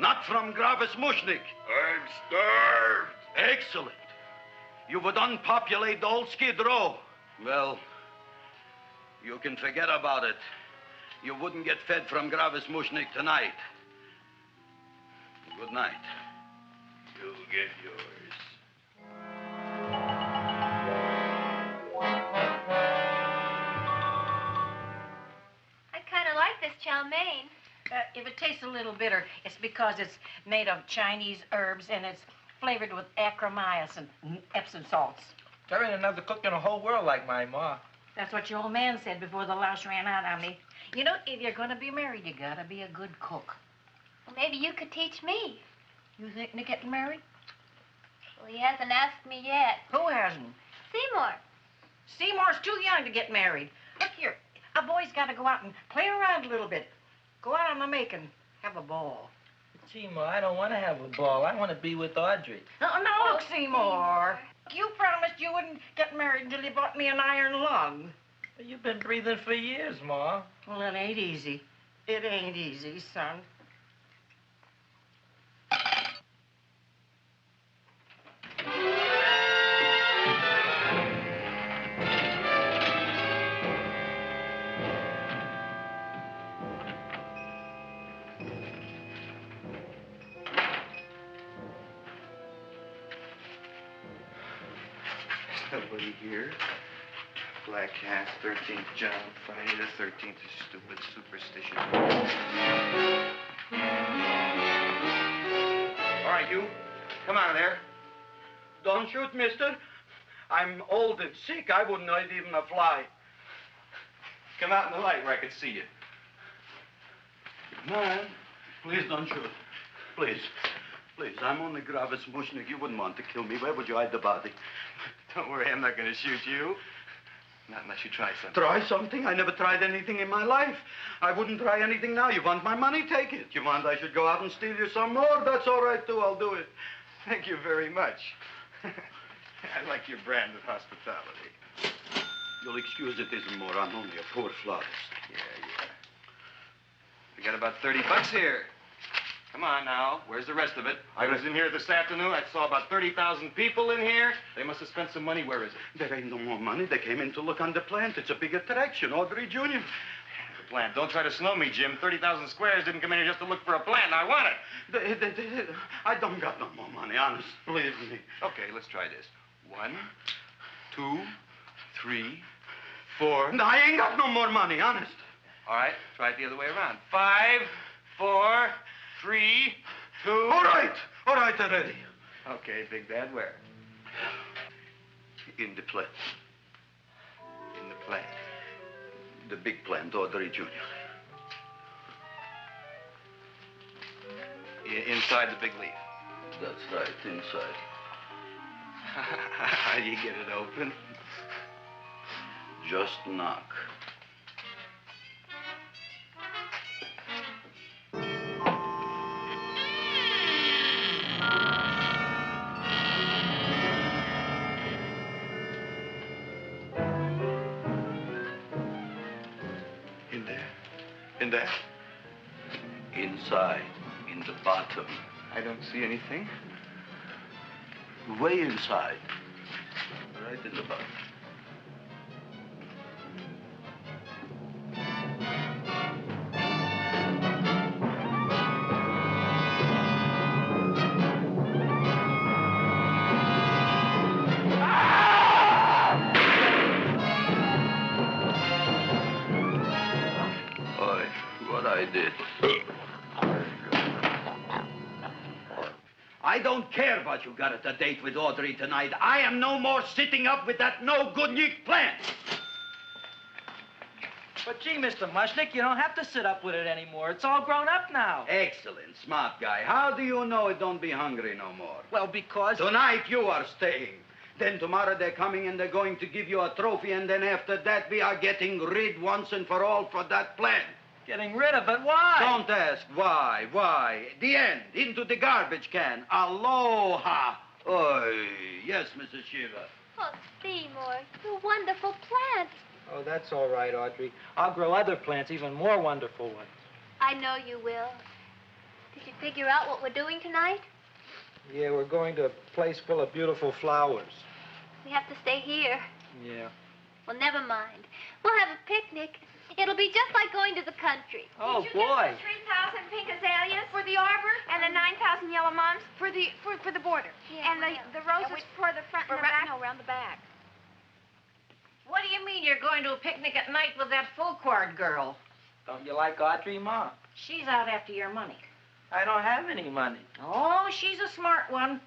Not from Gravis Mushnick. I'm starved. Excellent. You would unpopulate the old Skid Row. Well, you can forget about it. You wouldn't get fed from Gravis Mushnick tonight. Good night. You'll get yours. I kind of like this chow mein. If it tastes a little bitter, it's because it's made of Chinese herbs and it's flavored with acromyas and Epsom salts. There ain't another cook in the whole world like my ma. That's what your old man said before the louse ran out on me. You know, if you're going to be married, you got to be a good cook. Well, maybe you could teach me. You thinking of getting married? Well, he hasn't asked me yet. Who hasn't? Seymour. Seymour's too young to get married. Look here, a boy's got to go out and play around a little bit. Go out on the make and have a ball. Seymour, I don't want to have a ball. I want to be with Audrey. No, look, Seymour. You promised you wouldn't get married until you bought me an iron lung. You've been breathing for years, Ma. Well, it ain't easy. It ain't easy, son. Nobody here. Black Cats, 13th John, Friday the 13th is stupid superstition. All right, you. Come out of there. Don't shoot, mister. I'm old and sick. I wouldn't hurt even a fly. Come out in the light where I can see you. Man, please don't shoot. Please. Please, I'm only Gravis Mushnick. You wouldn't want to kill me. Where would you hide the body? Don't worry, I'm not going to shoot you. Not unless you try something. Try something? I never tried anything in my life. I wouldn't try anything now. You want my money? Take it. You want I should go out and steal you some more? That's all right, too. I'll do it. Thank you very much. I like your brand of hospitality. You'll excuse it isn't more. I'm only a poor florist. Yeah. We got about $30 here. Come on now. Where's the rest of it? I was in here this afternoon. I saw about 30,000 people in here. They must have spent some money. Where is it? There ain't no more money. They came in to look on the plant. It's a big attraction. Audrey Jr. The plant. Don't try to snow me, Jim. 30,000 squares didn't come in here just to look for a plant. I want it. I don't got no more money, honest. Believe me. Okay, let's try this. 1, 2, 3, 4. No, I ain't got no more money, honest. All right, try it the other way around. 5, 4, 3, 2. All right already. Okay, Big Dad, where? In the plant. In the plant. The big plant, Audrey Jr. Inside the big leaf. That's right, inside. How do you get it open? Just knock. In there? Inside, in the bottom. I don't see anything. Way inside. Right in the bottom. I don't care what you got at the date with Audrey tonight. I am no more sitting up with that no-good Nick plant. But gee, Mr. Mushnick, you don't have to sit up with it anymore. It's all grown up now. Excellent, smart guy. How do you know it don't be hungry no more? Well, because... Tonight you are staying. Then tomorrow they're coming and they're going to give you a trophy, and then after that we are getting rid once and for all for that plant. Getting rid of it? Why? Don't ask why. The end. Into the garbage can. Aloha. Oy. Yes, Mrs. Shiva. Oh, Seymour, you wonderful plant. Oh, that's all right, Audrey. I'll grow other plants, even more wonderful ones. I know you will. Did you figure out what we're doing tonight? Yeah, we're going to a place full of beautiful flowers. We have to stay here. Yeah. Well, never mind. We'll have a picnic. It'll be just like going to the country. Oh, Did you boy. get the 3,000 pink azaleas for the arbor and the 9,000 yellow mums for the border? Yeah, and the roses for the front and the back? No, around the back. What do you mean you're going to a picnic at night with that Fulquard girl? Don't you like Audrey, Ma? She's out after your money. I don't have any money. Oh, she's a smart one.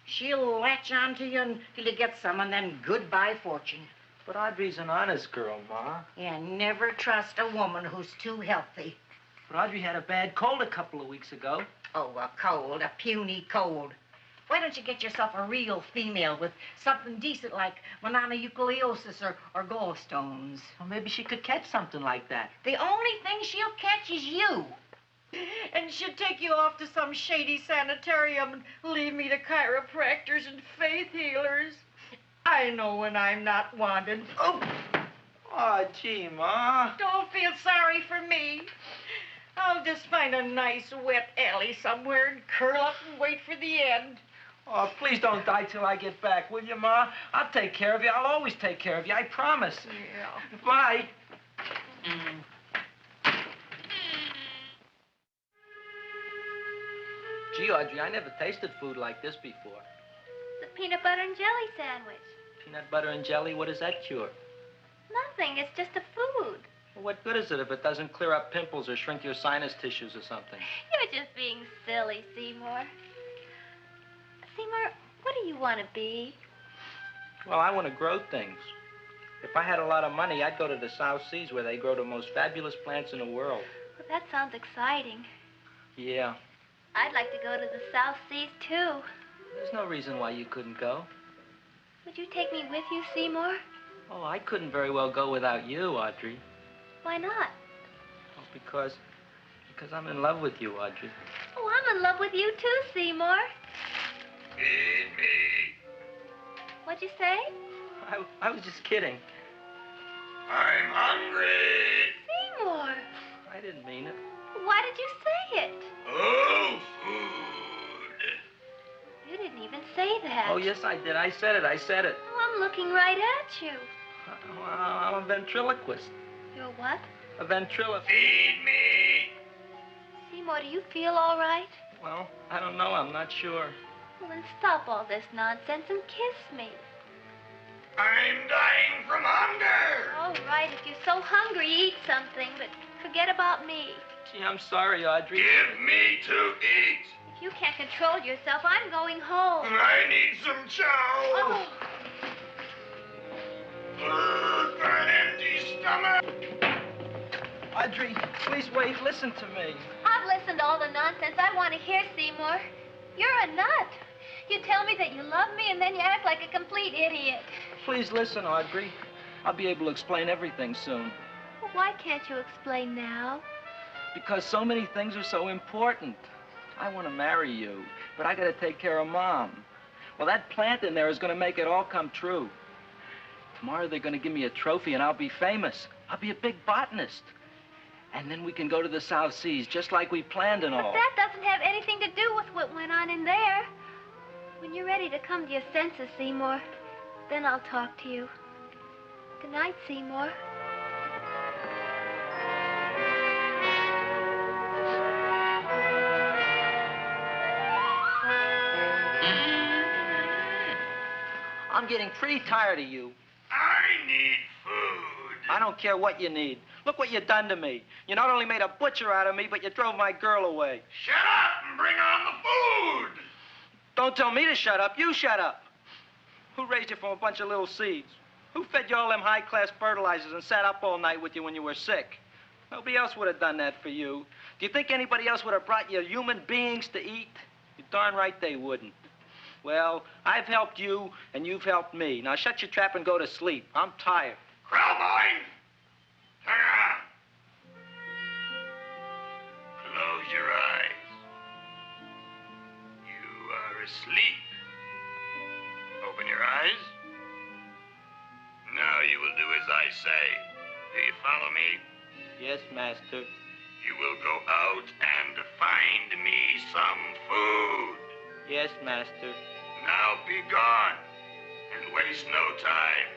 She'll latch on to you until you get some, and then goodbye fortune. But Audrey's an honest girl, Ma. Yeah, never trust a woman who's too healthy. But Audrey had a bad cold a couple of weeks ago. Oh, a cold, a puny cold. Why don't you get yourself a real female with something decent like mononucleosis or gallstones? Well, maybe she could catch something like that. The only thing she'll catch is you. And she'd take you off to some shady sanitarium and leave me to chiropractors and faith healers. I know when I'm not wanted. Oh, gee, Ma. Don't feel sorry for me. I'll just find a nice wet alley somewhere and curl up and wait for the end. Oh, please don't die till I get back, will you, Ma? I'll take care of you. I'll always take care of you. I promise. Yeah. Bye. Gee, Audrey, I never tasted food like this before. The peanut butter and jelly sandwich. Peanut butter and jelly, what does that cure? Nothing. It's just a food. Well, what good is it if it doesn't clear up pimples or shrink your sinus tissues or something? You're just being silly, Seymour. Seymour, what do you want to be? Well, I want to grow things. If I had a lot of money, I'd go to the South Seas where they grow the most fabulous plants in the world. Well, that sounds exciting. Yeah. I'd like to go to the South Seas, too. There's no reason why you couldn't go. Would you take me with you, Seymour? Oh, I couldn't very well go without you, Audrey. Why not? Oh, because I'm in love with you, Audrey. Oh, I'm in love with you, too, Seymour. Feed me. What'd you say? I was just kidding. I'm hungry. Seymour. I didn't mean it. Why did you say it? Oh, food. You didn't even say that. Oh, yes, I did. I said it. Oh, I'm looking right at you. Well, I'm a ventriloquist. You're what? A ventriloquist. Feed me. Seymour, do you feel all right? Well, I don't know. I'm not sure. Well, then stop all this nonsense and kiss me. I'm dying from hunger. All right, if you're so hungry, eat something, but forget about me. Gee, I'm sorry, Audrey. Give me to eat. If you can't control yourself, I'm going home. I need some chow. Oh. Food for an empty stomach. Audrey, please wait. Listen to me. I've listened to all the nonsense I want to hear, Seymour. You're a nut. You tell me that you love me, and then you act like a complete idiot. Please listen, Audrey. I'll be able to explain everything soon. Well, why can't you explain now? Because so many things are so important. I want to marry you, but I got to take care of Mom. Well, that plant in there is going to make it all come true. Tomorrow they're going to give me a trophy, and I'll be famous. I'll be a big botanist. And then we can go to the South Seas, just like we planned and all. But that doesn't have anything to do with what went on in there. When you're ready to come to your senses, Seymour, then I'll talk to you. Good night, Seymour. I'm getting pretty tired of you. I need food. I don't care what you need. Look what you done to me. You not only made a butcher out of me, but you drove my girl away. Shut up and bring on the food. Don't tell me to shut up. You shut up. Who raised you from a bunch of little seeds? Who fed you all them high-class fertilizers and sat up all night with you when you were sick? Nobody else would have done that for you. Do you think anybody else would have brought you human beings to eat? You're darn right they wouldn't. Well, I've helped you, and you've helped me. Now shut your trap and go to sleep. I'm tired. Krelborn, turn around. Close your eyes. You are asleep. Open your eyes. Now you will do as I say. Do you follow me? Yes, master. You will go out and find me some food. Yes, master. Now be gone, and waste no time.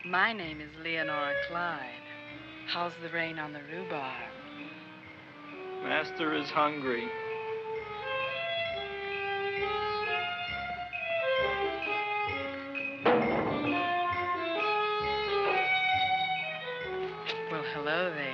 My name is Leonora Clyde. How's the rain on the rhubarb? Master is hungry. Well, hello there.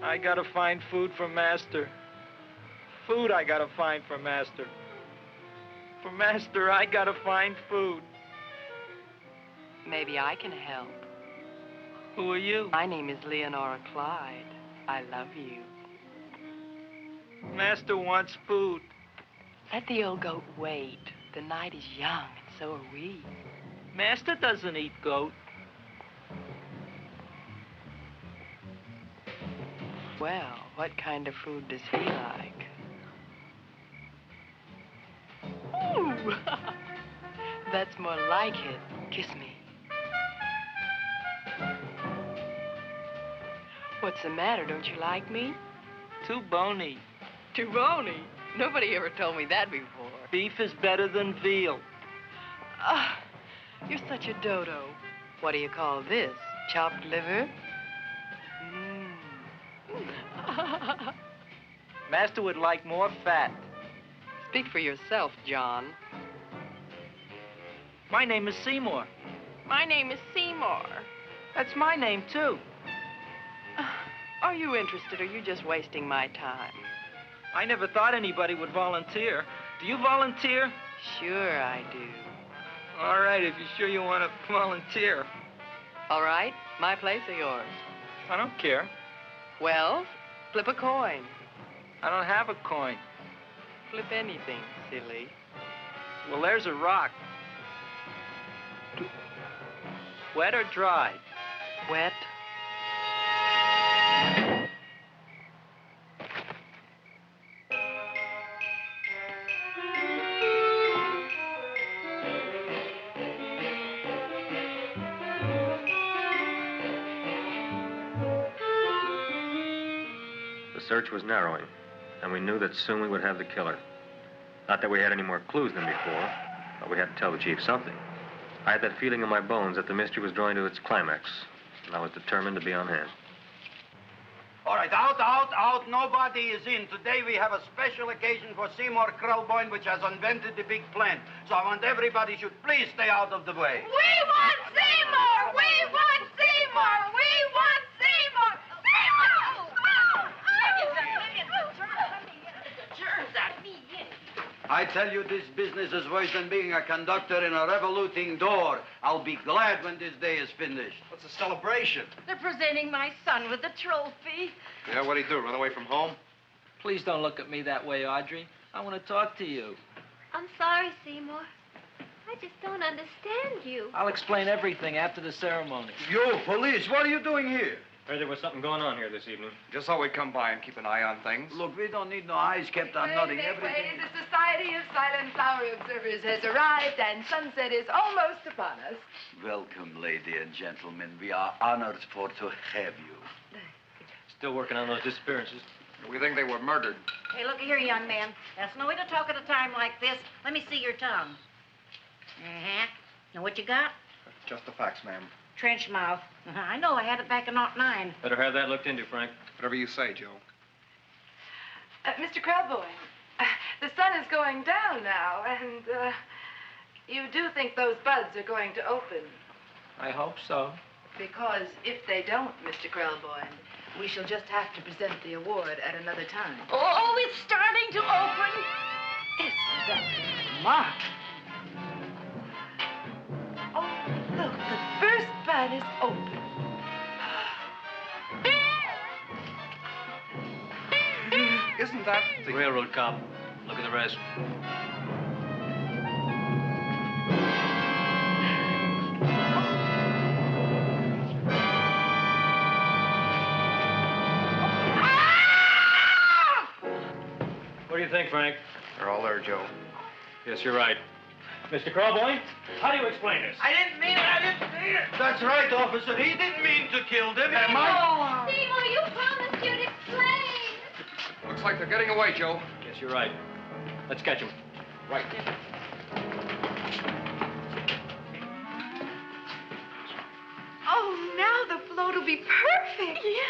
I gotta find food for Master. Food I gotta find for Master. For Master, I gotta find food. Maybe I can help. Who are you? My name is Leonora Clyde. I love you. Master wants food. Let the old goat wait. The night is young, and so are we. Master doesn't eat goat. Well, what kind of food does he like? Ooh! That's more like it. Kiss me. What's the matter? Don't you like me? Too bony. Too bony? Nobody ever told me that before. Beef is better than veal. Ah, you're such a dodo. What do you call this? Chopped liver? Master would like more fat. Speak for yourself, John. My name is Seymour. My name is Seymour. That's my name, too. Are you interested, or are you just wasting my time? I never thought anybody would volunteer. Do you volunteer? Sure I do. All right, if you're sure you want to volunteer. All right, my place or yours? I don't care. Well, flip a coin. I don't have a coin. Flip anything, silly. Well, there's a rock. Wet or dry? Wet. The search was narrowing, and we knew that soon we would have the killer. Not that we had any more clues than before, but we had to tell the chief something. I had that feeling in my bones that the mystery was drawing to its climax, and I was determined to be on hand. All right, out, out, out. Nobody is in. Today we have a special occasion for Seymour Krelborn, which has invented the big plan. So I want everybody should please stay out of the way. We want Seymour! We want Seymour! We want Seymour! Seymour! I tell you, this business is worse than being a conductor in a revoluting door. I'll be glad when this day is finished. What's a celebration? They're presenting my son with a trophy. Yeah, what'd he do, run away from home? Please don't look at me that way, Audrey. I want to talk to you. I'm sorry, Seymour. I just don't understand you. I'll explain everything after the ceremony. You, police, what are you doing here? Heard there was something going on here this evening. Just thought we'd come by and keep an eye on things. Look, we don't need no eyes kept on nothing. Everything. The Society of Silent Flower Observers has arrived, and sunset is almost upon us. Welcome, lady and gentlemen. We are honored for to have you. Still working on those disappearances. We think they were murdered. Hey, look here, young man. That's no way to talk at a time like this. Let me see your tongue. Uh-huh. Now, what you got? Just the facts, ma'am. Trench mouth. I know, I had it back in '09. Better have that looked into, Frank. Whatever you say, Joe. Mr. Krelborn, the sun is going down now, and you do think those buds are going to open? I hope so. Because if they don't, Mr. Krelborn, we shall just have to present the award at another time. Oh, it's starting to open. Isn't that marvelous? Oh, look, the first bud is open. Isn't that the railroad cop? Look at the rest. What do you think, Frank? They're all there, Joe. Yes, you're right. Mr. Krelborn, how do you explain this? I didn't mean it. That's right, officer. He didn't mean to kill them. Seymour, you promised you'd explain. Looks like they're getting away, Joe. Yes, you're right. Let's catch them. Right. Oh, now the float will be perfect. Yeah.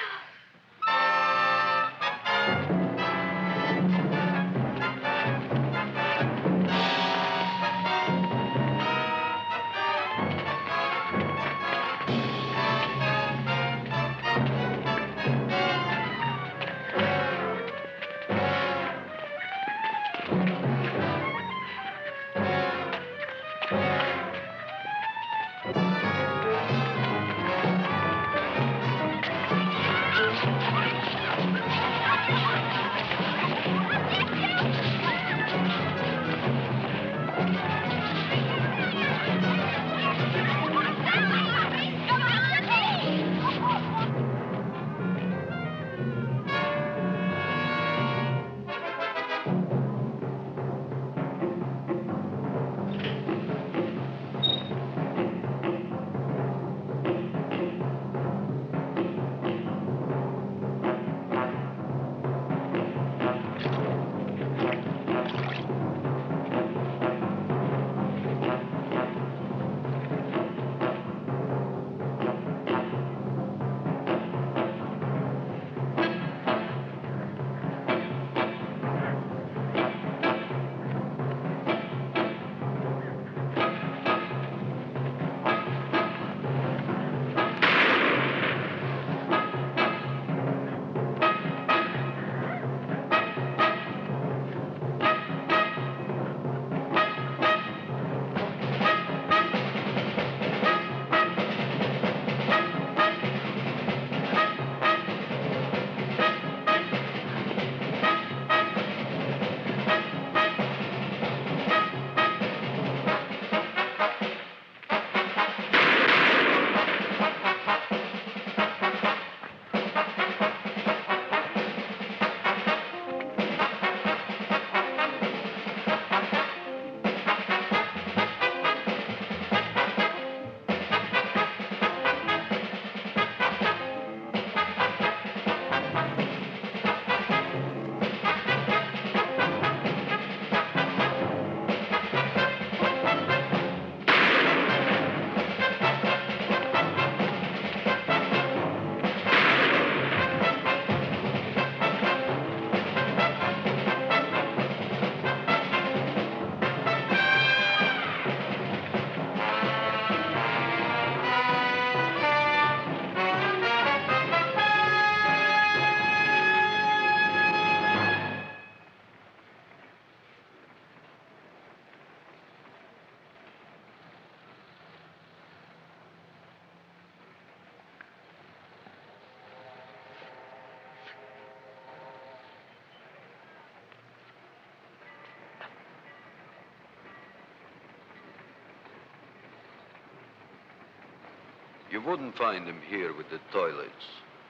You wouldn't find him here with the toilets.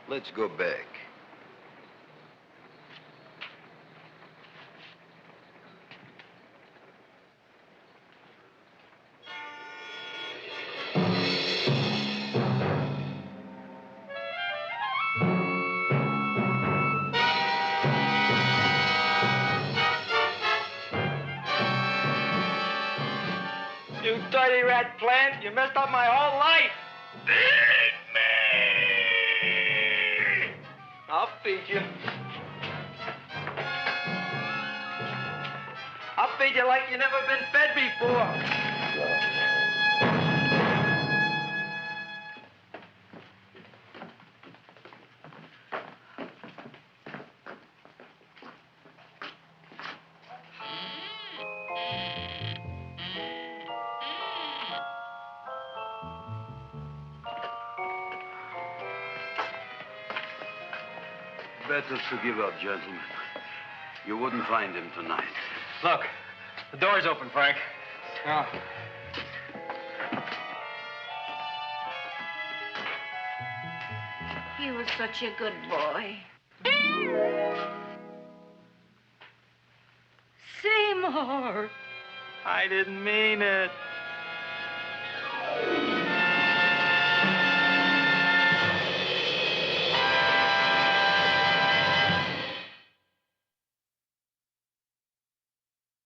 Let's go back. You dirty rat plant, you messed up my whole life. Feed me! I'll feed you. I'll feed you like you never been fed before. Better to give up, gentlemen. You wouldn't find him tonight. Look, the door's open, Frank. Oh. He was such a good boy. Seymour! I didn't mean it.